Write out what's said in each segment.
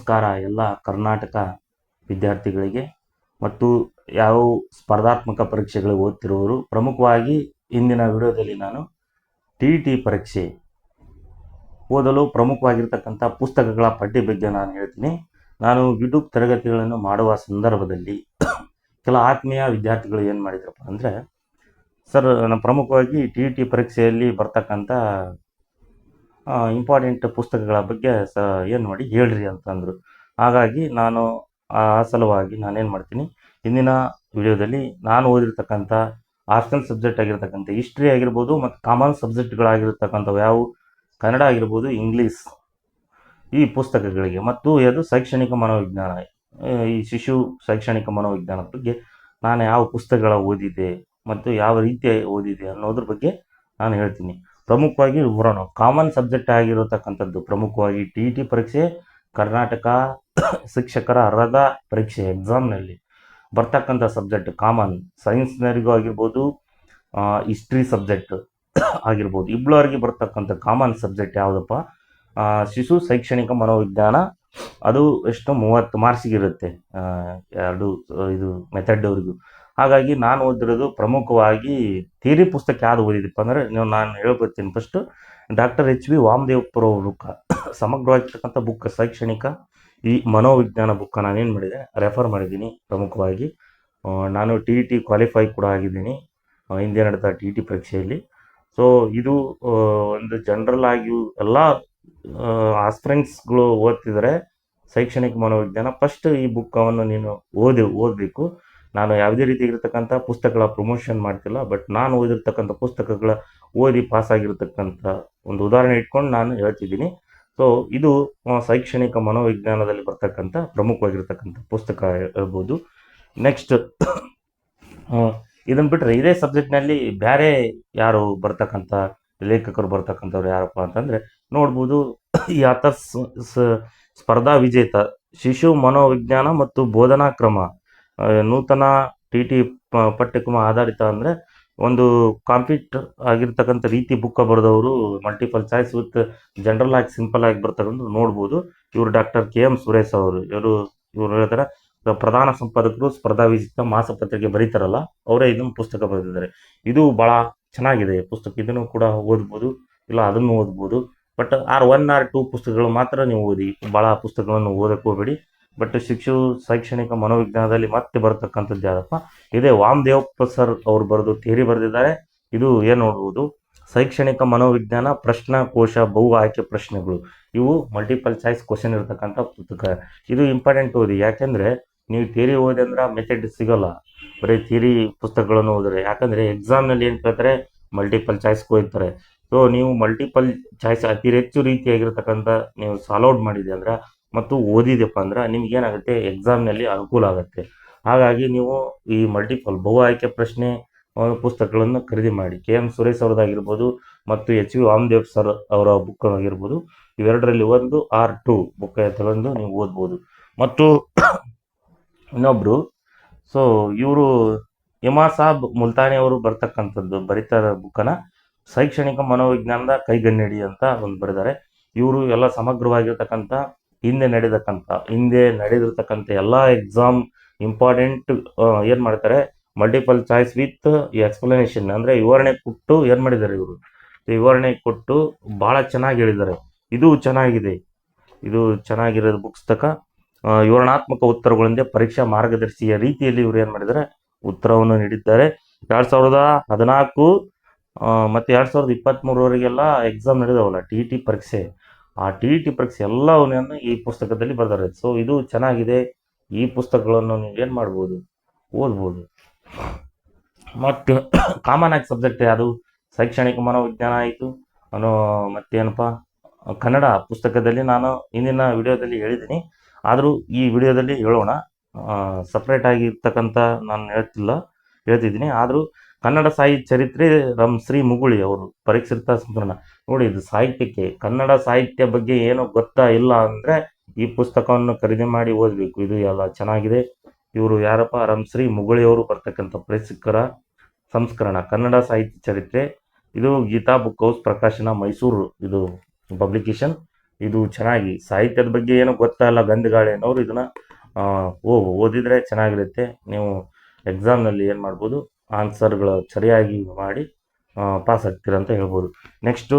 ನಮಸ್ಕಾರ ಎಲ್ಲ ಕರ್ನಾಟಕ ವಿದ್ಯಾರ್ಥಿಗಳಿಗೆ ಮತ್ತು ಯಾವ ಸ್ಪರ್ಧಾತ್ಮಕ ಪರೀಕ್ಷೆಗಳಿಗೆ ಓದ್ತಿರುವವರು. ಪ್ರಮುಖವಾಗಿ ಇಂದಿನ ವಿಡಿಯೋದಲ್ಲಿ ನಾನು ಟಿ ಪರೀಕ್ಷೆ ಓದಲು ಪ್ರಮುಖವಾಗಿರ್ತಕ್ಕಂಥ ಪುಸ್ತಕಗಳ ಪಟ್ಟಿ ಬಗ್ಗೆ ನಾನು ಹೇಳ್ತೀನಿ. ನಾನು ಯೂಟ್ಯೂಬ್ ತರಗತಿಗಳನ್ನು ಮಾಡುವ ಸಂದರ್ಭದಲ್ಲಿ ಕೆಲ ಆತ್ಮೀಯ ವಿದ್ಯಾರ್ಥಿಗಳು ಏನು ಮಾಡಿದ್ರಪ್ಪ ಅಂದರೆ, ಸರ್ ನಾನು ಪ್ರಮುಖವಾಗಿ ಟಿ ಪರೀಕ್ಷೆಯಲ್ಲಿ ಬರ್ತಕ್ಕಂಥ ಇಂಪಾರ್ಟೆಂಟ್ ಪುಸ್ತಕಗಳ ಬಗ್ಗೆ ಏನು ಮಾಡಿ ಹೇಳ್ರಿ ಅಂತಂದರು. ಹಾಗಾಗಿ ನಾನು ಆ ಸಲುವಾಗಿ ನಾನೇನು ಮಾಡ್ತೀನಿ, ಇಂದಿನ ವಿಡಿಯೋದಲ್ಲಿ ನಾನು ಓದಿರ್ತಕ್ಕಂಥ ಆಪ್ಷನಲ್ ಸಬ್ಜೆಕ್ಟ್ ಆಗಿರ್ತಕ್ಕಂಥ ಹಿಸ್ಟ್ರಿ ಆಗಿರ್ಬೋದು ಮತ್ತು ಕಾಮನ್ ಸಬ್ಜೆಕ್ಟ್ಗಳಾಗಿರ್ತಕ್ಕಂಥವು ಯಾವುವು, ಕನ್ನಡ ಆಗಿರ್ಬೋದು, ಇಂಗ್ಲೀಷ್, ಈ ಪುಸ್ತಕಗಳಿಗೆ ಮತ್ತು ಅದು ಶೈಕ್ಷಣಿಕ ಮನೋವಿಜ್ಞಾನ, ಈ ಶಿಶು ಶೈಕ್ಷಣಿಕ ಮನೋವಿಜ್ಞಾನದ ಬಗ್ಗೆ ನಾನು ಯಾವ ಪುಸ್ತಕಗಳ ಓದಿದ್ದೆ ಮತ್ತು ಯಾವ ರೀತಿಯ ಓದಿದೆ ಅನ್ನೋದ್ರ ಬಗ್ಗೆ ನಾನು ಹೇಳ್ತೀನಿ. ಪ್ರಮುಖವಾಗಿ ಬರೋಣ. ಕಾಮನ್ ಸಬ್ಜೆಕ್ಟ್ ಆಗಿರತಕ್ಕಂಥದ್ದು ಪ್ರಮುಖವಾಗಿ ಟಿ ಪರೀಕ್ಷೆ, ಕರ್ನಾಟಕ ಶಿಕ್ಷಕರ ಅರ್ಹತಾ ಪರೀಕ್ಷೆ ಎಕ್ಸಾಮ್ನಲ್ಲಿ ಬರ್ತಕ್ಕಂಥ ಸಬ್ಜೆಕ್ಟ್ ಕಾಮನ್. ಸೈನ್ಸ್ನವರಿಗೂ ಆಗಿರ್ಬೋದು, ಹಿಸ್ಟ್ರಿ ಸಬ್ಜೆಕ್ಟ್ ಆಗಿರ್ಬೋದು, ಇಬ್ಬಳವರೆಗೆ ಬರ್ತಕ್ಕಂಥ ಕಾಮನ್ ಸಬ್ಜೆಕ್ಟ್ ಯಾವುದಪ್ಪ, ಶಿಶು ಶೈಕ್ಷಣಿಕ ಮನೋವಿಜ್ಞಾನ. ಅದು ಎಷ್ಟು 30 ಮಾರ್ಕ್ಸಿಗಿರುತ್ತೆ, ಎರಡು ಇದು ಮೆಥಡ್ ಅವ್ರಿಗೂ. ಹಾಗಾಗಿ ನಾನು ಓದಿರೋದು ಪ್ರಮುಖವಾಗಿ ಥಿಯರಿ ಪುಸ್ತಕ ಯಾವುದು ಓದಿದಪ್ಪ ಅಂದರೆ, ನಾನು ಹೇಳ್ಕೊತೀನಿ ಫಸ್ಟು ಡಾಕ್ಟರ್ H.V. ವಾಮದೇವಪ್ಪರ ಬುಕ್ಕ, ಸಮಗ್ರವಾಗಿರ್ತಕ್ಕಂಥ ಬುಕ್ ಶೈಕ್ಷಣಿಕ ಈ ಮನೋವಿಜ್ಞಾನ ಬುಕ್ಕ ನಾನೇನು ಮಾಡಿದೆ, ರೆಫರ್ ಮಾಡಿದ್ದೀನಿ. ಪ್ರಮುಖವಾಗಿ ನಾನು ಟಿ ಕ್ವಾಲಿಫೈ ಕೂಡ ಆಗಿದ್ದೀನಿ ಹಿಂದೆ ನಡೆದ ಟಿ ಪರೀಕ್ಷೆಯಲ್ಲಿ. ಸೊ ಇದು ಒಂದು ಜನರಲ್ ಆಗಿ ಎಲ್ಲ ಆಸ್ಪಿರೆಂಟ್ಸ್ಗಳು ಓದ್ತಿದ್ದಾರೆ ಶೈಕ್ಷಣಿಕ ಮನೋವಿಜ್ಞಾನ. ಫಸ್ಟ್ ಈ ಬುಕ್ಕವನ್ನು ನೀನು ಓದಬೇಕು. ನಾನು ಯಾವುದೇ ರೀತಿ ಇರತಕ್ಕಂಥ ಪುಸ್ತಕಗಳ ಪ್ರಮೋಷನ್ ಮಾಡ್ತಿಲ್ಲ, ಬಟ್ ನಾನು ಓದಿರ್ತಕ್ಕಂಥ ಪುಸ್ತಕಗಳ ಓದಿ ಪಾಸಾಗಿರ್ತಕ್ಕಂಥ ಒಂದು ಉದಾಹರಣೆ ಇಟ್ಕೊಂಡು ನಾನು ಹೇಳ್ತಿದ್ದೀನಿ. ಸೊ ಇದು ಶೈಕ್ಷಣಿಕ ಮನೋವಿಜ್ಞಾನದಲ್ಲಿ ಬರ್ತಕ್ಕಂಥ ಪ್ರಮುಖವಾಗಿರ್ತಕ್ಕಂಥ ಪುಸ್ತಕ ಹೇಳ್ಬೋದು. ನೆಕ್ಸ್ಟ್ ಇದನ್ನು ಬಿಟ್ಟರೆ ಇದೇ ಸಬ್ಜೆಕ್ಟ್ನಲ್ಲಿ ಬೇರೆ ಯಾರು ಬರ್ತಕ್ಕಂಥ ಲೇಖಕರು ಬರ್ತಕ್ಕಂಥವ್ರು ಯಾರಪ್ಪ ಅಂತಂದರೆ ನೋಡ್ಬೋದು. ಈ ಆಥರ್ಸ್ ಸ್ಪರ್ಧಾ ವಿಜೇತ ಶಿಶು ಮನೋವಿಜ್ಞಾನ ಮತ್ತು ಬೋಧನಾ ಕ್ರಮ, ನೂತನ ಟಿ ಪಠ್ಯಕ್ರಮ ಆಧಾರಿತ ಅಂದರೆ ಒಂದು ಕಾಂಪೀಟ್ ಆಗಿರ್ತಕ್ಕಂಥ ರೀತಿ ಬುಕ್ಕ ಬರೆದವರು, ಮಲ್ಟಿಪಲ್ ಚಾಯ್ಸ್ ವಿತ್ ಜನರಲ್ ಆಗಿ ಸಿಂಪಲ್ ಆಗಿ ಬರ್ತಕ್ಕಂಥ ನೋಡ್ಬೋದು. ಇವರು ಡಾಕ್ಟರ್ KM ಸುರೇಶ್ ಅವರು. ಇವರು ಹೇಳ್ತಾರೆ ಪ್ರಧಾನ ಸಂಪಾದಕರು, ಸ್ಪರ್ಧಾ ವಿಜೇತ ಮಾಸಪತ್ರಿಕೆ ಬರೀತಾರಲ್ಲ ಅವರೇ ಇದನ್ನು ಪುಸ್ತಕ ಬರೆದಿದ್ದಾರೆ. ಇದು ಭಾಳ ಚೆನ್ನಾಗಿದೆ ಪುಸ್ತಕ, ಇದನ್ನು ಕೂಡ ಓದ್ಬೋದು, ಇಲ್ಲ ಅದನ್ನು ಓದ್ಬೋದು. ಬಟ್ 1 or 2 ಪುಸ್ತಕಗಳು ಮಾತ್ರ ನೀವು ಓದಿ, ಭಾಳ ಪುಸ್ತಕಗಳನ್ನು ಓದಕ್ಕೆ ಹೋಗಬೇಡಿ. ಬಟ್ ಶಿಶು ಶೈಕ್ಷಣಿಕ ಮನೋವಿಜ್ಞಾನದಲ್ಲಿ ಮತ್ತೆ ಬರ್ತಕ್ಕಂಥದ್ದು ಯಾವುದಪ್ಪ, ಇದೇ ವಾಮದೇವಪ್ಪ ಸರ್ ಅವರು ಬರೆದು ಥಿಯರಿ ಬರೆದಿದ್ದಾರೆ. ಇದು ಏನು ನೋಡ್ಬೋದು, ಶೈಕ್ಷಣಿಕ ಮನೋವಿಜ್ಞಾನ ಪ್ರಶ್ನಕೋಶ ಬಹು ಆಯ್ಕೆ ಪ್ರಶ್ನೆಗಳು. ಇವು ಮಲ್ಟಿಪಲ್ ಚಾಯ್ಸ್ ಕ್ವಶನ್ ಇರತಕ್ಕಂಥ ಪುಸ್ತಕ. ಇದು ಇಂಪಾರ್ಟೆಂಟ್ ಓದಿ, ಯಾಕೆಂದರೆ ನೀವು ಥಿಯರಿ ಓದಿ ಅಂದ್ರೆ ಮೆಥಡ್ ಸಿಗೋಲ್ಲ, ಬರೀ ಥಿಯರಿ ಪುಸ್ತಕಗಳನ್ನು ಓದಿದ್ರೆ. ಯಾಕಂದರೆ ಎಕ್ಸಾಮ್ನಲ್ಲಿ ಏನು ಕೇಳ್ತಾರೆ, ಮಲ್ಟಿಪಲ್ ಚಾಯ್ಸ್ ಹೋಗ್ತಾರೆ. ಸೊ ನೀವು ಮಲ್ಟಿಪಲ್ ಚಾಯ್ಸ್ ಅತಿ ಹೆಚ್ಚು ರೀತಿಯಾಗಿರ್ತಕ್ಕಂಥ ನೀವು ಸಾಲ್ವ್ ಔಟ್ ಮಾಡಿದೆ ಅಂದ್ರೆ ಮತ್ತು ಓದಿದೆಪ್ಪ ಅಂದ್ರೆ ನಿಮ್ಗೇನಾಗುತ್ತೆ, ಎಕ್ಸಾಮ್ನಲ್ಲಿ ಅನುಕೂಲ ಆಗುತ್ತೆ. ಹಾಗಾಗಿ ನೀವು ಈ ಮಲ್ಟಿಪಲ್ ಬಹು ಆಯ್ಕೆ ಪ್ರಶ್ನೆ ಪುಸ್ತಕಗಳನ್ನು ಖರೀದಿ ಮಾಡಿ. KM ಸುರೇಶ್ ಅವ್ರದ್ದಾಗಿರ್ಬೋದು ಮತ್ತು H.V. ವಾಮದೇವ್ ಸರ್ ಅವರ ಬುಕ್ ಆಗಿರ್ಬೋದು, ಇವೆರಡರಲ್ಲಿ 1 or 2 ಬುಕ್ ತಗೊಂಡು ನೀವು ಓದ್ಬೋದು. ಮತ್ತು ಇನ್ನೊಬ್ಬರು, ಸೊ ಇವರು ಇಮಾ ಸಾಬ್ ಮುಲ್ತಾನಿ ಅವರು ಬರೀತಾರೆ ಬುಕ್ಕನ್ನು ಶೈಕ್ಷಣಿಕ ಮನೋವಿಜ್ಞಾನದ ಕೈಗನ್ನಡಿ ಅಂತ ಒಂದು ಬರೆದಾರೆ. ಇವರು ಎಲ್ಲ ಸಮಗ್ರವಾಗಿರ್ತಕ್ಕಂಥ ಹಿಂದೆ ನಡೆದಿರ್ತಕ್ಕಂಥ ಎಲ್ಲ ಎಕ್ಸಾಮ್ ಇಂಪಾರ್ಟೆಂಟ್ ಏನು ಮಾಡ್ತಾರೆ, ಮಲ್ಟಿಪಲ್ ಚಾಯ್ಸ್ ವಿತ್ ಎಕ್ಸ್ಪ್ಲನೇಷನ್ ಅಂದರೆ ವಿವರಣೆ ಕೊಟ್ಟು ಏನು ಮಾಡಿದ್ದಾರೆ ಇವರು, ವಿವರಣೆ ಕೊಟ್ಟು ಭಾಳ ಚೆನ್ನಾಗಿ ಹೇಳಿದ್ದಾರೆ. ಇದು ಚೆನ್ನಾಗಿರೋದು ಪುಸ್ತಕ. ವಿವರಣಾತ್ಮಕ ಉತ್ತರಗಳಿಂದ ಪರೀಕ್ಷಾ ಮಾರ್ಗದರ್ಶಿಯ ರೀತಿಯಲ್ಲಿ ಇವರು ಏನು ಮಾಡಿದ್ದಾರೆ, ಉತ್ತರವನ್ನು ನೀಡಿದ್ದಾರೆ. 2014 ಮತ್ತು 2023ವರೆಗೆಲ್ಲ ಎಕ್ಸಾಮ್ ನಡೆದವಲ್ಲ ಟಿ ಪರೀಕ್ಷೆ, ಆ ಟಿ ಪರೀಕ್ಷೆ ಎಲ್ಲವನ್ನು ಈ ಪುಸ್ತಕದಲ್ಲಿ ಬರೆದಾರೆ. ಸೊ ಇದು ಚೆನ್ನಾಗಿದೆ. ಈ ಪುಸ್ತಕಗಳನ್ನು ನೀವು ಏನು ಮಾಡ್ಬೋದು, ಓದ್ಬೋದು. ಮತ್ತು ಕಾಮನ್ ಆಗಿ ಸಬ್ಜೆಕ್ಟ್ ಯಾವುದು, ಶೈಕ್ಷಣಿಕ ಮನೋವಿಜ್ಞಾನ ಆಯಿತು. ಮತ್ತೇನಪ್ಪ, ಕನ್ನಡ ಪುಸ್ತಕದಲ್ಲಿ ನಾನು ಹಿಂದಿನ ವಿಡಿಯೋದಲ್ಲಿ ಹೇಳಿದ್ದೀನಿ, ಆದರೂ ಈ ವಿಡಿಯೋದಲ್ಲಿ ಹೇಳೋಣ. ಸಪ್ರೇಟಾಗಿ ಇರ್ತಕ್ಕಂಥ ನಾನು ಹೇಳ್ತಿದ್ದೀನಿ. ಆದರೂ ಕನ್ನಡ ಸಾಹಿತ್ಯ ಚರಿತ್ರೆ ಶ್ರೀ ಮುಗುಳಿ ಅವರು ಪರೀಕ್ಷಿತ ಸಂಪೂರ್ಣ. ನೋಡಿ, ಇದು ಸಾಹಿತ್ಯಕ್ಕೆ, ಕನ್ನಡ ಸಾಹಿತ್ಯ ಬಗ್ಗೆ ಏನೋ ಗೊತ್ತಾ ಇಲ್ಲ ಅಂದರೆ ಈ ಪುಸ್ತಕವನ್ನು ಖರೀದಿ ಮಾಡಿ ಓದಬೇಕು. ಇದು ಎಲ್ಲ ಚೆನ್ನಾಗಿದೆ. ಇವರು ಯಾರಪ್ಪ, ಶ್ರೀ ಮುಗುಳಿ ಅವರು ಬರ್ತಕ್ಕಂಥ ಪರೀಕ್ಷಕರ ಸಂಸ್ಕರಣ ಕನ್ನಡ ಸಾಹಿತ್ಯ ಚರಿತ್ರೆ. ಇದು ಗೀತಾ ಬುಕ್ ಹೌಸ್ ಪ್ರಕಾಶನ, ಮೈಸೂರು ಇದು ಪಬ್ಲಿಕೇಶನ್. ಇದು ಚೆನ್ನಾಗಿ ಸಾಹಿತ್ಯದ ಬಗ್ಗೆ ಏನೋ ಗೊತ್ತಲ್ಲ ಗಂಧಗಾಳಿ ಅನ್ನೋರು ಇದನ್ನ ಓದಿದ್ರೆ ಚೆನ್ನಾಗಿರುತ್ತೆ. ನೀವು ಎಕ್ಸಾಮ್ನಲ್ಲಿ ಏನು ಮಾಡ್ಬೋದು, ಆನ್ಸರ್ಗಳು ಸರಿಯಾಗಿ ಮಾಡಿ ಪಾಸ್ ಆಗ್ತೀರ ಅಂತ ಹೇಳ್ಬೋದು. ನೆಕ್ಸ್ಟು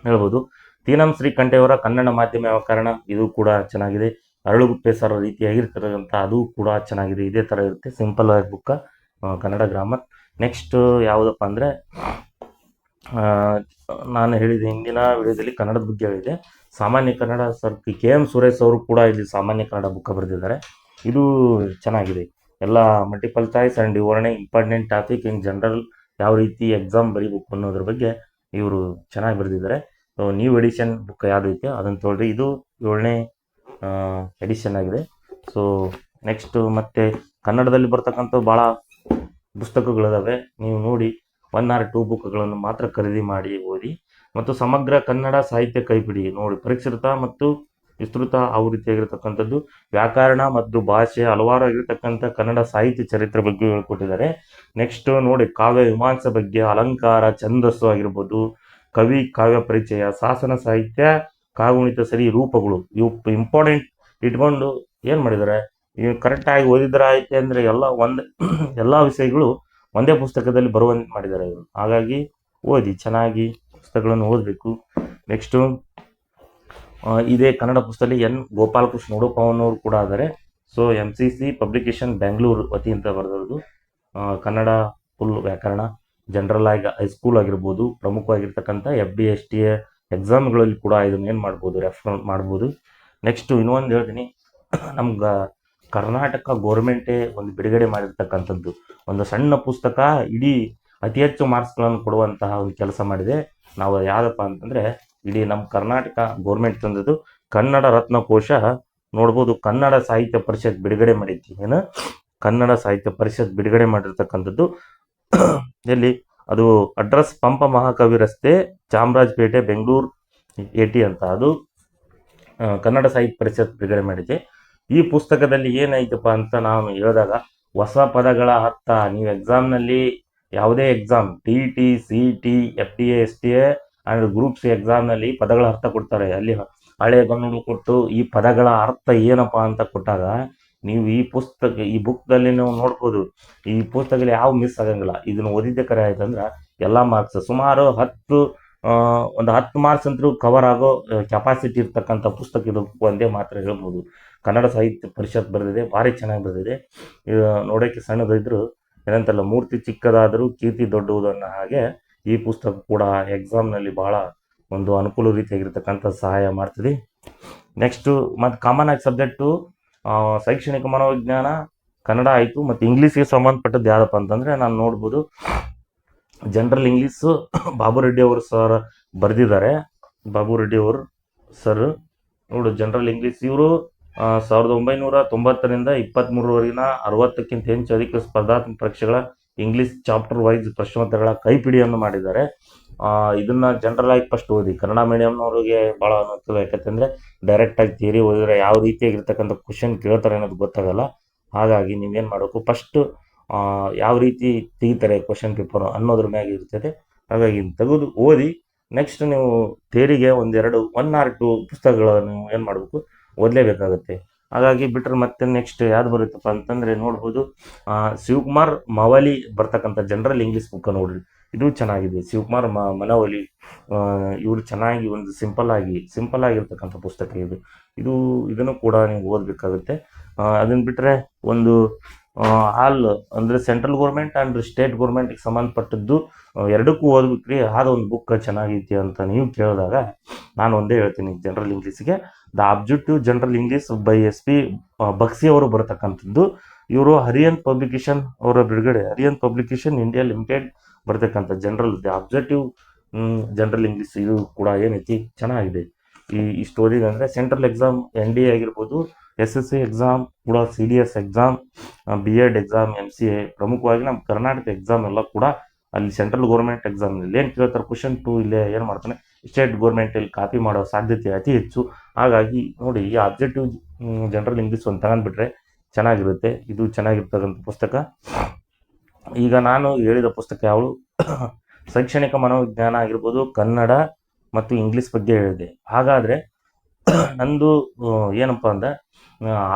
ಹೇಳ್ಬೋದು ತೀನಂ ಶ್ರೀಕಂಠೆಯವರ ಕನ್ನಡ ಮಾಧ್ಯಮ ವ್ಯಾಕರಣ, ಇದು ಕೂಡ ಚೆನ್ನಾಗಿದೆ. ಅರಳುಗುಪ್ಪೆ ಸರ್ ರೀತಿಯಾಗಿರ್ತಕ್ಕಂಥ ಅದು ಕೂಡ ಚೆನ್ನಾಗಿದೆ. ಇದೇ ಥರ ಇರುತ್ತೆ, ಸಿಂಪಲ್ ಆಗಿ ಬುಕ್ಕ, ಕನ್ನಡ ಗ್ರಾಮರ್. ನೆಕ್ಸ್ಟ್ ಯಾವುದಪ್ಪ ಅಂದರೆ ನಾನು ಹೇಳಿದ ಹಿಂದಿನ ವಿಡಿಯೋದಲ್ಲಿ ಕನ್ನಡದ ಬಗ್ಗೆ ಹೇಳಿದೆ. ಸಾಮಾನ್ಯ Kannada sir K M Suresh ಅವರು ಕೂಡ ಇಲ್ಲಿ ಸಾಮಾನ್ಯ ಕನ್ನಡ ಬುಕ್ಕ ಬರೆದಿದ್ದಾರೆ. ಇದು ಚೆನ್ನಾಗಿದೆ. ಎಲ್ಲ ಮಲ್ಟಿಪಲ್ ಚಾಯ್ಸ್ ಆ್ಯಂಡ್ ವಿವರಣೆ, ಇಂಪಾರ್ಟೆಂಟ್ ಟಾಪಿಕ್ ಇನ್ ಜನರಲ್, ಯಾವ ರೀತಿ ಎಕ್ಸಾಮ್ ಬರೀಬೇಕು ಅನ್ನೋದ್ರ ಬಗ್ಗೆ ಇವರು ಚೆನ್ನಾಗಿ ಬರೆದಿದ್ದಾರೆ. ಸೊ ನ್ಯೂ ಎಡಿಷನ್ ಬುಕ್ ಯಾವುದು ಐತೆ ಅದನ್ನು ತೊಗೊಳ್ರಿ. ಇದು 7ನೇ ಎಡಿಷನ್ ಆಗಿದೆ. ಸೊ ನೆಕ್ಸ್ಟು ಮತ್ತೆ ಕನ್ನಡದಲ್ಲಿ ಬರ್ತಕ್ಕಂಥ ಭಾಳ ಪುಸ್ತಕಗಳಿದಾವೆ. ನೀವು ನೋಡಿ 1 or 2 ಬುಕ್ಗಳನ್ನು ಮಾತ್ರ ಖರೀದಿ ಮಾಡಿ ಓದಿ. ಮತ್ತು ಸಮಗ್ರ ಕನ್ನಡ ಸಾಹಿತ್ಯ ಕೈಪಿಡಿ ನೋಡಿ, ಪರಿಷ್ಕೃತ ಮತ್ತು ವಿಸ್ತೃತ ಆವೃತ್ತಿಯಾಗಿರ್ತಕ್ಕಂಥದ್ದು. ವ್ಯಾಕರಣ ಮತ್ತು ಭಾಷೆ ಹಲವಾರು ಆಗಿರ್ತಕ್ಕಂಥ ಕನ್ನಡ ಸಾಹಿತ್ಯ ಚರಿತ್ರೆ ಬಗ್ಗೆ ಹೇಳ್ಕೊಟ್ಟಿದ್ದಾರೆ. ನೆಕ್ಸ್ಟ್ ನೋಡಿ ಕಾವ್ಯ ಮೀಮಾಂಸೆ ಬಗ್ಗೆ, ಅಲಂಕಾರ, ಛಂದಸ್ಸು ಆಗಿರ್ಬೋದು, ಕವಿ ಕಾವ್ಯ ಪರಿಚಯ, ಶಾಸನ ಸಾಹಿತ್ಯ, ಕಾಗುಣಿತ ಸರಿ, ರೂಪಗಳು, ಇವು ಇಂಪಾರ್ಟೆಂಟ್ ಇಟ್ಕೊಂಡು ಏನು ಮಾಡಿದ್ದಾರೆ, ಇವು ಕರೆಕ್ಟಾಗಿ ಓದಿದ್ರೆ ಆಯ್ತು ಅಂದರೆ ಎಲ್ಲ ವಿಷಯಗಳು ಒಂದೇ ಪುಸ್ತಕದಲ್ಲಿ ಬರುವಂತೆ ಮಾಡಿದ್ದಾರೆ ಇವರು. ಹಾಗಾಗಿ ಓದಿ, ಚೆನ್ನಾಗಿ ಪುಸ್ತಕಗಳನ್ನು ಓದಬೇಕು. ನೆಕ್ಸ್ಟು ಇದೇ ಕನ್ನಡ ಪುಸ್ತಕದಲ್ಲಿ ಎನ್ ಗೋಪಾಲಕೃಷ್ಣ ಉಡುಪವನ್ನವರು ಕೂಡ ಆದರೆ. ಸೊ MCC ಪಬ್ಲಿಕೇಶನ್ ಬೆಂಗಳೂರು ವತಿಯಿಂದ ಬರೆದದ್ದು ಕನ್ನಡ ಫುಲ್ ವ್ಯಾಕರಣ. ಜನರಲ್ ಆಗಿ ಹೈಸ್ಕೂಲ್ ಆಗಿರ್ಬೋದು, ಪ್ರಮುಖವಾಗಿರ್ತಕ್ಕಂಥ FD STA ಎಕ್ಸಾಮ್ಗಳಲ್ಲಿ ಕೂಡ ಇದನ್ನು ಏನು ಮಾಡ್ಬೋದು, ರೆಫರ್ ಮಾಡ್ಬೋದು. ನೆಕ್ಸ್ಟು ಇನ್ನೊಂದು ಹೇಳ್ತೀನಿ, ನಮ್ಗೆ ಕರ್ನಾಟಕ ಗೋರ್ಮೆಂಟೇ ಒಂದು ಬಿಡುಗಡೆ ಮಾಡಿರ್ತಕ್ಕಂಥದ್ದು ಒಂದು ಸಣ್ಣ ಪುಸ್ತಕ ಇಡೀ ಅತಿ ಹೆಚ್ಚು ಮಾರ್ಕ್ಸ್ಗಳನ್ನು ಕೊಡುವಂತಹ ಒಂದು ಕೆಲಸ ಮಾಡಿದೆ. ನಾವು ಯಾವುದಪ್ಪ ಅಂತಂದರೆ ಇಡೀ ನಮ್ಮ ಕರ್ನಾಟಕ ಗೋರ್ಮೆಂಟ್ ತಂದದ್ದು ಕನ್ನಡ ರತ್ನಕೋಶ ನೋಡ್ಬೋದು. ಕನ್ನಡ ಸಾಹಿತ್ಯ ಪರಿಷತ್ ಬಿಡುಗಡೆ ಮಾಡಿದ್ವಿ. ಏನು ಕನ್ನಡ ಸಾಹಿತ್ಯ ಪರಿಷತ್ ಬಿಡುಗಡೆ ಮಾಡಿರ್ತಕ್ಕಂಥದ್ದು ಎಲ್ಲಿ, ಅದು ಅಡ್ರೆಸ್ ಪಂಪ ಮಹಾಕವಿ ರಸ್ತೆ, ಚಾಮರಾಜಪೇಟೆ, ಬೆಂಗಳೂರು 80 ಅಂತ. ಅದು ಕನ್ನಡ ಸಾಹಿತ್ಯ ಪರಿಷತ್ ಬಿಡುಗಡೆ ಮಾಡಿದೆ. ಈ ಪುಸ್ತಕದಲ್ಲಿ ಏನೈತಪ್ಪ ಅಂತ ನಾವು ಹೇಳಿದಾಗ, ಹೊಸ ಪದಗಳ ಅರ್ಥ, ನೀವು ಎಕ್ಸಾಮ್ನಲ್ಲಿ ಯಾವುದೇ exam TET, CET, FDA STA and group C ಎಕ್ಸಾಮ್ನಲ್ಲಿ ಪದಗಳ ಅರ್ಥ ಕೊಡ್ತಾರೆ. ಅಲ್ಲಿ ಹಳೆಗನ್ನಡ ಕೊಟ್ಟು ಈ ಪದಗಳ ಅರ್ಥ ಏನಪ್ಪ ಅಂತ ಕೊಟ್ಟಾಗ ನೀವು ಈ ಬುಕ್ದಲ್ಲಿ ನೀವು ನೋಡ್ಬೋದು. ಈ ಪುಸ್ತಕದಲ್ಲಿ ಯಾವ ಮಿಸ್ ಆಗಂಗಿಲ್ಲ. ಇದನ್ನು ಓದಿದ್ದೆ ಕರೆ ಆಯ್ತಂದ್ರೆ ಎಲ್ಲ ಮಾರ್ಕ್ಸ್ ಸುಮಾರು 10 ಮಾರ್ಕ್ಸ್ ಅಂತೂ ಕವರ್ ಆಗೋ ಕೆಪಾಸಿಟಿ ಇರ್ತಕ್ಕಂಥ ಪುಸ್ತಕ ಇದು ಒಂದೇ ಮಾತ್ರ ಹೇಳ್ಬೋದು. ಕನ್ನಡ ಸಾಹಿತ್ಯ ಪರಿಷತ್ ಬರೆದಿದೆ, ಭಾರಿ ಚೆನ್ನಾಗಿ ಬರೆದಿದೆ. ನೋಡೋಕ್ಕೆ ಸಣ್ಣದಿದ್ರು ಏನಂತಲ್ಲ, ಮೂರ್ತಿ ಚಿಕ್ಕದಾದರೂ ಕೀರ್ತಿ ದೊಡ್ಡದು ಅನ್ನೋ ಹಾಗೆ ಈ ಪುಸ್ತಕ ಕೂಡ ಎಕ್ಸಾಮ್ನಲ್ಲಿ ಭಾಳ ಒಂದು ಅನುಕೂಲ ರೀತಿಯಾಗಿರ್ತಕ್ಕಂಥ ಸಹಾಯ ಮಾಡ್ತದೆ. ನೆಕ್ಸ್ಟು ಮತ್ತು ಕಾಮನ್ ಆಗಿ ಸಬ್ಜೆಕ್ಟು ಶೈಕ್ಷಣಿಕ ಮನೋವಿಜ್ಞಾನ ಕನ್ನಡ ಆಯಿತು. ಮತ್ತು ಇಂಗ್ಲೀಷ್ಗೆ ಸಂಬಂಧಪಟ್ಟದ್ದು ಯಾವುದಪ್ಪ ಅಂತಂದರೆ ನಾನು ನೋಡ್ಬೋದು, ಜನರಲ್ ಇಂಗ್ಲೀಷು ಬಾಬು ರೆಡ್ಡಿ ಅವರು ಸರ್ ಬರೆದಿದ್ದಾರೆ. ಬಾಬು ರೆಡ್ಡಿ ಅವರು ಸರ್ ನೋಡು, ಜನರಲ್ ಇಂಗ್ಲೀಷ್ ಇವರು 1990ರಿಂದ 23ರವರೆಗಿನ 60ಕ್ಕಿಂತ ಹೆಚ್ಚು ಅಧಿಕ ಸ್ಪರ್ಧಾತ್ಮಕ ಪರೀಕ್ಷೆಗಳ ಇಂಗ್ಲೀಷ್ ಚಾಪ್ಟರ್ ವೈಸ್ ಪ್ರಶ್ನೋತ್ತರಗಳ ಕೈಪಿಡಿಯನ್ನು ಮಾಡಿದ್ದಾರೆ. ಇದನ್ನು ಜನರಲ್ ಆಗಿ ಫಸ್ಟ್ ಓದಿ. ಕನ್ನಡ ಮೀಡಿಯಮ್ನವ್ರಿಗೆ ಭಾಳ ಅನುಕೂಲ, ಯಾಕಂತಂದರೆ ಡೈರೆಕ್ಟಾಗಿ ಥಿಯರಿ ಓದಿದ್ರೆ ಯಾವ ರೀತಿಯಾಗಿರ್ತಕ್ಕಂಥ ಕ್ವಶನ್ ಕೇಳ್ತಾರೆ ಅನ್ನೋದು ಗೊತ್ತಾಗಲ್ಲ. ಹಾಗಾಗಿ ನೀವೇನು ಮಾಡಬೇಕು, ಫಸ್ಟು ಯಾವ ರೀತಿ ತೆಗಿತಾರೆ ಕ್ವಶನ್ ಪೇಪರು ಅನ್ನೋದ್ರ ಮ್ಯಾಗ ಇರ್ತದೆ. ಹಾಗಾಗಿ ತೆಗೆದು ಓದಿ. ನೆಕ್ಸ್ಟ್ ನೀವು ಥಿಯರಿಗೆ 1 or 2 ಪುಸ್ತಕಗಳನ್ನು ಏನು ಮಾಡಬೇಕು, ಓದಲೇಬೇಕಾಗುತ್ತೆ. ಹಾಗಾಗಿ ಬಿಟ್ಟರೆ ಮತ್ತೆ ನೆಕ್ಸ್ಟ್ ಯಾವ್ದು ಬರುತ್ತಪ್ಪ ಅಂತಂದರೆ ನೋಡ್ಬೋದು, ಶಿವಕುಮಾರ್ ಮವಲಿ ಬರ್ತಕ್ಕಂಥ ಜನರಲ್ ಇಂಗ್ಲೀಷ್ ಬುಕ್ಕ ನೋಡ್ರಿ. ಇದು ಚೆನ್ನಾಗಿದೆ. ಶಿವಕುಮಾರ್ ಮನವಲಿ ಇವರು ಚೆನ್ನಾಗಿ ಒಂದು ಸಿಂಪಲ್ ಆಗಿರ್ತಕ್ಕಂಥ ಪುಸ್ತಕ ಇದು. ಇದನ್ನು ಕೂಡ ನೀವು ಓದಬೇಕಾಗುತ್ತೆ. ಅದನ್ನು ಬಿಟ್ಟರೆ ಒಂದು ಆಲ್ ಅಂದರೆ ಸೆಂಟ್ರಲ್ ಗೌರ್ಮೆಂಟ್ ಆ್ಯಂಡ್ ಸ್ಟೇಟ್ ಗೌರ್ಮೆಂಟಿಗೆ ಸಂಬಂಧಪಟ್ಟದ್ದು ಎರಡಕ್ಕೂ ಓದ್ಬೇಕ್ರಿ. ಆದ ಒಂದು ಬುಕ್ ಚೆನ್ನಾಗೈತಿ ಅಂತ ನೀವು ಕೇಳಿದಾಗ ನಾನು ಒಂದೇ ಹೇಳ್ತೀನಿ, ಜನರಲ್ ಇಂಗ್ಲೀಷಿಗೆ the objective general English by SP Bakshi ಅವರು ಬರ್ತಕ್ಕಂಥದ್ದು. ಇವರು ಹರಿಯನ್ ಪಬ್ಲಿಕೇಶನ್ ಅವರ ಬಿಡುಗಡೆ, ಹರಿಯನ್ ಪಬ್ಲಿಕೇಶನ್ ಇಂಡಿಯಾ ಲಿಮಿಟೆಡ್ ಬರ್ತಕ್ಕಂಥ ದ ಆಬ್ಜೆಕ್ಟಿವ್ ಜನರಲ್ ಇಂಗ್ಲೀಷ್. ಇದು ಕೂಡ ಏನೈತಿ ಚೆನ್ನಾಗಿದೆ. ಇಷ್ಟು ಓದಿದೆ ಅಂದರೆ ಸೆಂಟ್ರಲ್ ಎಕ್ಸಾಮ್ NDA ಆಗಿರ್ಬೋದು, SSC ಎಕ್ಸಾಮ್ ಕೂಡ, CDS exam, B.Ed exam, MCA, ಪ್ರಮುಖವಾಗಿ ನಮ್ಮ ಕರ್ನಾಟಕ ಎಕ್ಸಾಮ್ ಎಲ್ಲ ಕೂಡ ಅಲ್ಲಿ ಸೆಂಟ್ರಲ್ ಗೌರ್ಮೆಂಟ್ ಎಕ್ಸಾಮ್ನಲ್ಲಿ ಏನು ಕೇಳ್ತಾರೆ, ಕ್ವಶನ್ 2 ಇಲ್ಲೇ ಏನು ಮಾಡ್ತಾನೆ, ಸ್ಟೇಟ್ ಗೌರ್ಮೆಂಟಲ್ಲಿ ಕಾಪಿ ಮಾಡೋ ಸಾಧ್ಯತೆ ಅತಿ ಹೆಚ್ಚು. ಹಾಗಾಗಿ ನೋಡಿ, ಈ ಆಬ್ಜೆಕ್ಟಿವ್ ಜನರಲ್ ಇಂಗ್ಲೀಷ್ ಒಂದು ತಗೊಂಡ್ಬಿಟ್ರೆ ಚೆನ್ನಾಗಿರುತ್ತೆ. ಇದು ಚೆನ್ನಾಗಿರ್ತಕ್ಕಂಥ ಪುಸ್ತಕ. ಈಗ ನಾನು ಹೇಳಿದ ಪುಸ್ತಕ ಯಾವುದು, ಶೈಕ್ಷಣಿಕ ಮನೋವಿಜ್ಞಾನ ಆಗಿರ್ಬೋದು, ಕನ್ನಡ ಮತ್ತು ಇಂಗ್ಲೀಷ್ ಬಗ್ಗೆ ಹೇಳಿದೆ. ಹಾಗಾದರೆ ನಂದು ಏನಪ್ಪ ಅಂದ್ರೆ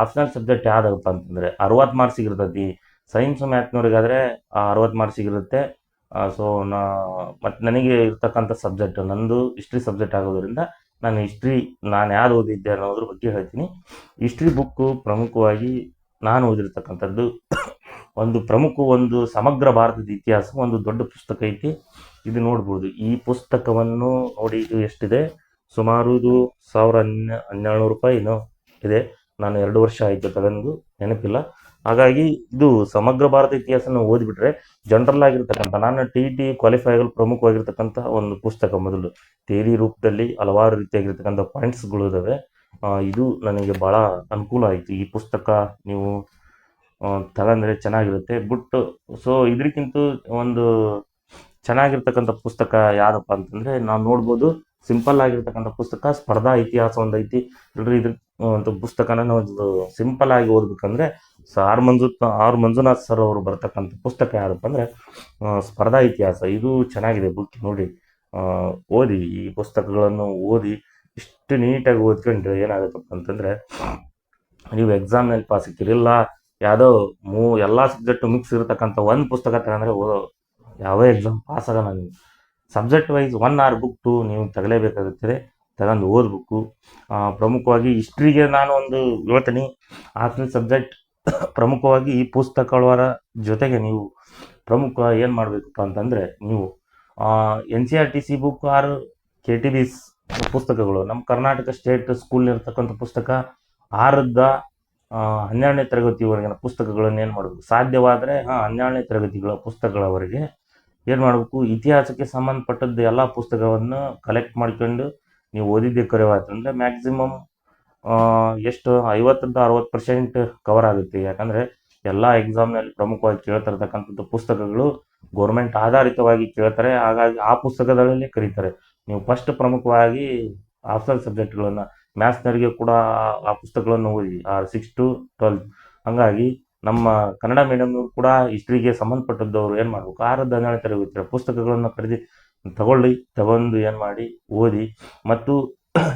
ಆಪ್ಷನಲ್ ಸಬ್ಜೆಕ್ಟ್ ಯಾವುದಪ್ಪ ಅಂತಂದರೆ 60 ಮಾರ್ಕ್ಸಿಗೆ ಇರ್ತೈತಿ. ಸೈನ್ಸು ಮ್ಯಾಥ್ನವ್ರಿಗಾದರೆ 60 ಮಾರ್ಕ್ಸಿಗೆ ಇರುತ್ತೆ. ಸೊ ಮತ್ತು ನನಗೆ ಇರ್ತಕ್ಕಂಥ ಸಬ್ಜೆಕ್ಟ್ ನಂದು ಹಿಸ್ಟ್ರಿ ಸಬ್ಜೆಕ್ಟ್ ಆಗೋದ್ರಿಂದ ನಾನು ಯಾರು ಓದಿದ್ದೆ ಅನ್ನೋದ್ರ ಬಗ್ಗೆ ಹೇಳ್ತೀನಿ. ಹಿಸ್ಟ್ರಿ ಬುಕ್ಕು ಪ್ರಮುಖವಾಗಿ ನಾನು ಓದಿರ್ತಕ್ಕಂಥದ್ದು ಒಂದು ಸಮಗ್ರ ಭಾರತದ ಇತಿಹಾಸ ಒಂದು ದೊಡ್ಡ ಪುಸ್ತಕ ಐತಿ. ಇದು ನೋಡ್ಬೋದು. ಈ ಪುಸ್ತಕವನ್ನು ನೋಡಿ, ಇದು ಎಷ್ಟಿದೆ, ಸುಮಾರು ಇದು 1700 ರೂಪಾಯಿನೋ ಇದೆ. ನಾನು 2 ವರ್ಷ ಆಯಿತು ತಗೊಂಡು, ನೆನಪಿಲ್ಲ. ಹಾಗಾಗಿ ಇದು ಸಮಗ್ರ ಭಾರತ ಇತಿಹಾಸನ ಓದಿಬಿಟ್ರೆ ಜನರಲ್ ಆಗಿರ್ತಕ್ಕಂಥ, ನಾನು TET ಕ್ವಾಲಿಫೈ ಆಗಲು ಪ್ರಮುಖವಾಗಿರ್ತಕ್ಕಂಥ ಒಂದು ಪುಸ್ತಕ. ಮೊದಲು ಥಿಯರಿ ರೂಪದಲ್ಲಿ ಹಲವಾರು ರೀತಿಯಾಗಿರ್ತಕ್ಕಂಥ ಪಾಯಿಂಟ್ಸ್ಗಳು ಇದ್ದಾವೆ. ಇದು ನನಗೆ ಭಾಳ ಅನುಕೂಲ ಆಯಿತು. ಈ ಪುಸ್ತಕ ನೀವು ತಗೊಂಡ್ರೆ ಚೆನ್ನಾಗಿರುತ್ತೆ. ಸೊ ಇದಕ್ಕಿಂತ ಒಂದು ಚೆನ್ನಾಗಿರ್ತಕ್ಕಂಥ ಪುಸ್ತಕ ಯಾವುದಪ್ಪ ಅಂತಂದರೆ ನಾವು ನೋಡ್ಬೋದು. ಸಿಂಪಲ್ ಆಗಿರ್ತಕ್ಕಂಥ ಪುಸ್ತಕ ಸ್ಪರ್ಧಾ ಇತಿಹಾಸ ಒಂದು ಐತಿ. ಇಲ್ರಿ ಇದ್ರ ಒಂದು ಪುಸ್ತಕನ ನಾವು ಸಿಂಪಲ್ ಆಗಿ ಓದ್ಬೇಕಂದ್ರೆ ಆರ್ ಮಂಜುನಾಥ್ ಸರ್ ಅವರು ಬರ್ತಕ್ಕಂಥ ಪುಸ್ತಕ ಯಾವುದಪ್ಪ ಅಂದರೆ ಸ್ಪರ್ಧಾ ಇತಿಹಾಸ. ಇದು ಚೆನ್ನಾಗಿದೆ ಬುಕ್, ನೋಡಿ. ಓದಿ, ಈ ಪುಸ್ತಕಗಳನ್ನು ಓದಿ ಇಷ್ಟು ನೀಟಾಗಿ ಓದ್ಕೊಂಡ್ರೆ ಏನಾಗುತ್ತಪ್ಪ ಅಂತಂದರೆ ನೀವು ಎಕ್ಸಾಮ್ನಲ್ಲಿ ಪಾಸ್ ಆಗ್ತೀರಿ. ಇಲ್ಲ ಯಾವುದೋ ಎಲ್ಲ ಸಬ್ಜೆಕ್ಟು ಮಿಕ್ಸ್ ಇರತಕ್ಕಂಥ ಒಂದು ಪುಸ್ತಕ ತಗೊಂಡ್ರೆ ಯಾವೇ ಎಕ್ಸಾಮ್ ಪಾಸ್ ಆಗೋಣ. ನೀವು ಸಬ್ಜೆಕ್ಟ್ ವೈಸ್ 1 ಆರ್ ಬುಕ್ 2 ನೀವು ತಗಲೇಬೇಕಾಗುತ್ತದೆ, ತಗೊಂಡು ಓದಬೇಕು. ಪ್ರಮುಖವಾಗಿ ಹಿಸ್ಟ್ರಿಗೆ ನಾನು ಒಂದು ಹೇಳ್ತೀನಿ. ಆಪ್ಷನಲ್ ಸಬ್ಜೆಕ್ಟ್ ಪ್ರಮುಖವಾಗಿ ಈ ಪುಸ್ತಕಗಳ ಜೊತೆಗೆ ನೀವು ಪ್ರಮುಖ ಏನು ಮಾಡಬೇಕಪ್ಪ ಅಂತಂದರೆ ನೀವು NCERTC ಬುಕ್ ಆರ್ KTB's ಪುಸ್ತಕಗಳು, ನಮ್ಮ ಕರ್ನಾಟಕ ಸ್ಟೇಟ್ ಸ್ಕೂಲ್ನಿರ್ತಕ್ಕಂಥ ಪುಸ್ತಕ 6ರಿಂದ 12ನೇ ತರಗತಿವರೆಗಿನ ಪುಸ್ತಕಗಳನ್ನು ಏನು ಮಾಡಬೇಕು, ಸಾಧ್ಯವಾದರೆ 12ನೇ ತರಗತಿಗಳ ಪುಸ್ತಕಗಳವರೆಗೆ ಏನು ಮಾಡಬೇಕು, ಇತಿಹಾಸಕ್ಕೆ ಸಂಬಂಧಪಟ್ಟದ್ದು ಎಲ್ಲ ಪುಸ್ತಕವನ್ನು ಕಲೆಕ್ಟ್ ಮಾಡ್ಕೊಂಡು ನೀವು ಓದಿದ್ದೇ ಕರೆವಾಯ್ತಂದರೆ ಮ್ಯಾಕ್ಸಿಮಮ್ ಎಷ್ಟು 50-60% ಕವರ್ ಆಗುತ್ತೆ. ಯಾಕಂದರೆ ಎಲ್ಲ ಎಕ್ಸಾಮ್ನಲ್ಲಿ ಪ್ರಮುಖವಾಗಿ ಕೇಳ್ತಿರ್ತಕ್ಕಂಥದ್ದು ಪುಸ್ತಕಗಳು ಗೌರ್ಮೆಂಟ್ ಆಧಾರಿತವಾಗಿ ಕೇಳ್ತಾರೆ. ಹಾಗಾಗಿ ಆ ಪುಸ್ತಕಗಳಲ್ಲಿ ಕರೀತಾರೆ. ನೀವು ಫಸ್ಟ್ ಪ್ರಮುಖವಾಗಿ ಆಪ್ಷನಲ್ ಸಬ್ಜೆಕ್ಟ್ಗಳನ್ನು, ಮ್ಯಾಥ್ಸ್ನವರಿಗೆ ಕೂಡ ಆ ಪುಸ್ತಕಗಳನ್ನು ಓದಿ 6 to 12. ಹಾಗಾಗಿ ನಮ್ಮ ಕನ್ನಡ ಮೀಡಿಯಮ್ನವ್ರು ಕೂಡ ಹಿಸ್ಟ್ರಿಗೆ ಸಂಬಂಧಪಟ್ಟದ್ದವರು ಏನು ಮಾಡಬೇಕು, 6ರಿಂದ 12ನೇ ತರಗತಿ ಪುಸ್ತಕಗಳನ್ನು ತಗೊಂಡು ಏನು ಮಾಡಿ ಓದಿ. ಮತ್ತು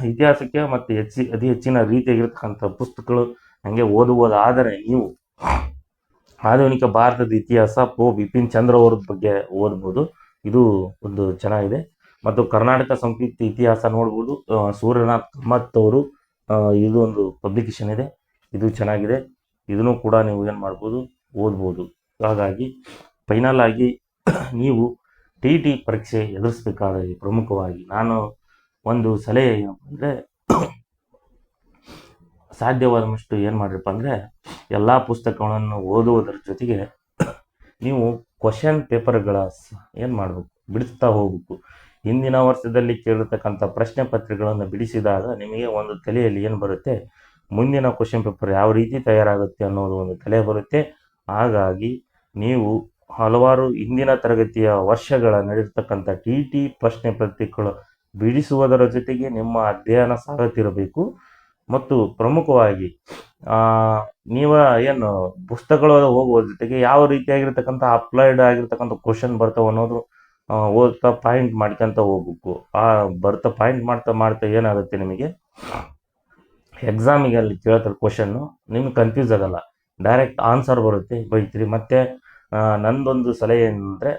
ಇತಿಹಾಸಕ್ಕೆ ಮತ್ತು ಅತಿ ಹೆಚ್ಚಿನ ರೀತಿಯಾಗಿರ್ತಕ್ಕಂಥ ಪುಸ್ತಕಗಳು ಹಾಗೆ ಓದುವುದಾದರೆ ನೀವು ಆಧುನಿಕ ಭಾರತದ ಇತಿಹಾಸ ಬಿಪಿನ್ ಚಂದ್ರ ಅವ್ರ ಬಗ್ಗೆ ಓದ್ಬೋದು. ಇದು ಒಂದು ಚೆನ್ನಾಗಿದೆ. ಮತ್ತು ಕರ್ನಾಟಕ ಸಂಸ್ಕೃತಿ ಇತಿಹಾಸ ನೋಡ್ಬೋದು, ಸೂರ್ಯನಾಥ್ ಕಾಮತ್ ಅವರು ಇದು ಒಂದು ಪಬ್ಲಿಕೇಶನ್ ಇದೆ. ಇದು ಚೆನ್ನಾಗಿದೆ. ಇದನ್ನು ಕೂಡ ನೀವು ಏನು ಮಾಡ್ಬೋದು, ಓದ್ಬೋದು. ಹಾಗಾಗಿ ಫೈನಲ್ ಆಗಿ ನೀವು TET ಪರೀಕ್ಷೆ ಎದುರಿಸಬೇಕಾದರೆ ಪ್ರಮುಖವಾಗಿ ನಾನು ಒಂದು ಸಲಹೆ ಏನಪ್ಪ ಅಂದರೆ ಸಾಧ್ಯವಾದಷ್ಟು ಏನು ಮಾಡಿರಪ್ಪ ಅಂದರೆ ಎಲ್ಲ ಪುಸ್ತಕಗಳನ್ನು ಓದುವುದರ ಜೊತೆಗೆ ನೀವು ಕ್ವಶನ್ ಪೇಪರ್ಗಳ ಏನು ಮಾಡಬೇಕು, ಬಿಡಿಸ್ತಾ ಹೋಗ್ಬೇಕು. ಹಿಂದಿನ ವರ್ಷದಲ್ಲಿ ಕೇಳಿರ್ತಕ್ಕಂಥ ಪ್ರಶ್ನೆ ಪತ್ರಿಕೆಗಳನ್ನು ಬಿಡಿಸಿದಾಗ ನಿಮಗೆ ಒಂದು ತಲೆಯಲ್ಲಿ ಏನು ಬರುತ್ತೆ, ಮುಂದಿನ ಕ್ವಶನ್ ಪೇಪರ್ ಯಾವ ರೀತಿ ತಯಾರಾಗುತ್ತೆ ಅನ್ನೋದು ಒಂದು ತಲೆ ಬರುತ್ತೆ. ಹಾಗಾಗಿ ನೀವು ಹಲವಾರು ಹಿಂದಿನ ತರಗತಿಯ ವರ್ಷಗಳ ನಡೆರ್ತಕ್ಕಂಥ TET ಪ್ರಶ್ನೆ ಪತ್ರಿಕೆಗಳು ಬಿಡಿಸುವುದರ ಜೊತೆಗೆ ನಿಮ್ಮ ಅಧ್ಯಯನ ಸಾಗುತ್ತಿರಬೇಕು. ಮತ್ತು ಪ್ರಮುಖವಾಗಿ ನೀವು ಏನು ಪುಸ್ತಕಗಳು ಹೋಗುವ ಜೊತೆಗೆ ಯಾವ ರೀತಿಯಾಗಿರ್ತಕ್ಕಂಥ ಅಪ್ಲೈಡ್ ಆಗಿರ್ತಕ್ಕಂಥ ಕ್ವಶನ್ ಬರ್ತಾವೆ ಅನ್ನೋದು ಓದ್ತಾ ಪಾಯಿಂಟ್ ಮಾಡ್ಕೊಂತ ಹೋಗ್ಬೇಕು. ಪಾಯಿಂಟ್ ಮಾಡ್ತಾ ಏನಾಗುತ್ತೆ, ನಿಮಗೆ ಎಕ್ಸಾಮಿಗೆ ಅಲ್ಲಿ ಕೇಳ್ತಾರೆ ಕ್ವಶನ್ನು, ನಿಮ್ಗೆ ಕನ್ಫ್ಯೂಸ್ ಆಗಲ್ಲ, ಡೈರೆಕ್ಟ್ ಆನ್ಸರ್ ಬರುತ್ತೆ, ಬೈತೀರಿ. ಮತ್ತು ನಂದೊಂದು ಸಲಹೆ ಏನಂದರೆ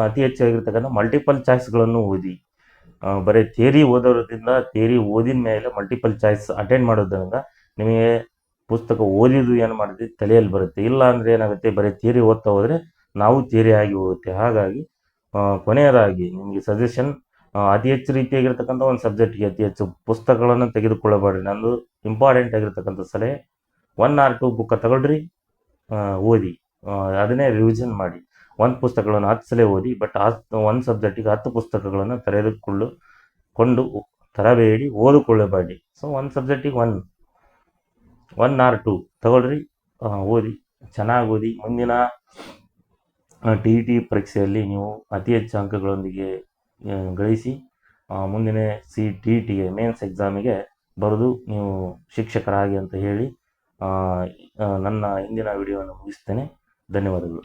ಅತಿ ಹೆಚ್ಚಾಗಿರ್ತಕ್ಕಂಥ ಮಲ್ಟಿಪಲ್ ಚಾಯ್ಸ್ಗಳನ್ನು ಓದಿ. ಬರೀ ಥಿಯರಿ ಓದೋದ್ರಿಂದ, ಥಿಯರಿ ಓದಿದ ಮೇಲೆ ಮಲ್ಟಿಪಲ್ ಚಾಯ್ಸ್ ಅಟೆಂಡ್ ಮಾಡೋದ್ರಿಂದ ನಿಮಗೆ ಪುಸ್ತಕ ಓದಿದ್ದು ಏನು ಮಾಡುತ್ತೆ, ತಲೆಯಲ್ಲಿ ಬರುತ್ತೆ. ಇಲ್ಲ ಅಂದರೆ ಏನಾಗುತ್ತೆ, ಬರೀ ಥಿಯರಿ ಓದ್ತಾ ಹೋದರೆ ನಾವು ಥಿಯರಿ ಆಗಿ ಹೋಗುತ್ತೆ. ಹಾಗಾಗಿ ಕೊನೆಯದಾಗಿ ನಿಮಗೆ ಸಜೆಷನ್, ಅತಿ ಹೆಚ್ಚು ರೀತಿಯಾಗಿರ್ತಕ್ಕಂಥ ಒಂದು ಸಬ್ಜೆಕ್ಟ್ಗೆ ಅತಿ ಹೆಚ್ಚು ಪುಸ್ತಕಗಳನ್ನು ತೆಗೆದುಕೊಳ್ಳಬೇಡ್ರಿ. ನಂದು ಇಂಪಾರ್ಟೆಂಟ್ ಆಗಿರ್ತಕ್ಕಂಥ ಸಲಹೆ 1 or 2 ಬುಕ್ಕ ತಗೊಳ್ರಿ, ಓದಿ, ಅದನ್ನೇ ರಿವಿಷನ್ ಮಾಡಿ. ಒಂದು ಪುಸ್ತಕಗಳನ್ನು 10 ಸಲ ಓದಿ, ಬಟ್ ಒಂದು ಸಬ್ಜೆಕ್ಟಿಗೆ 10 ಪುಸ್ತಕಗಳನ್ನು ತೆಗೆದುಕೊಂಡು ತರಬೇಡಿ, ಓದಿಕೊಳ್ಳಬೇಡಿ. ಸೊ ಒಂದು ಸಬ್ಜೆಕ್ಟಿಗೆ 1 or 2 ತಗೊಳ್ರಿ, ಓದಿ, ಚೆನ್ನಾಗಿ ಓದಿ. ಮುಂದಿನ TET ಪರೀಕ್ಷೆಯಲ್ಲಿ ನೀವು ಅತಿ ಹೆಚ್ಚು ಅಂಕಗಳೊಂದಿಗೆ ಗಳಿಸಿ ಮುಂದಿನ TETಗೆ ಮೇನ್ಸ್ ಎಕ್ಸಾಮಿಗೆ ಬರೆದು ನೀವು ಶಿಕ್ಷಕರಾಗಿ ಅಂತ ಹೇಳಿ ನನ್ನ ಇಂದಿನ ವಿಡಿಯೋವನ್ನು ಮುಗಿಸ್ತೇನೆ. ಧನ್ಯವಾದಗಳು.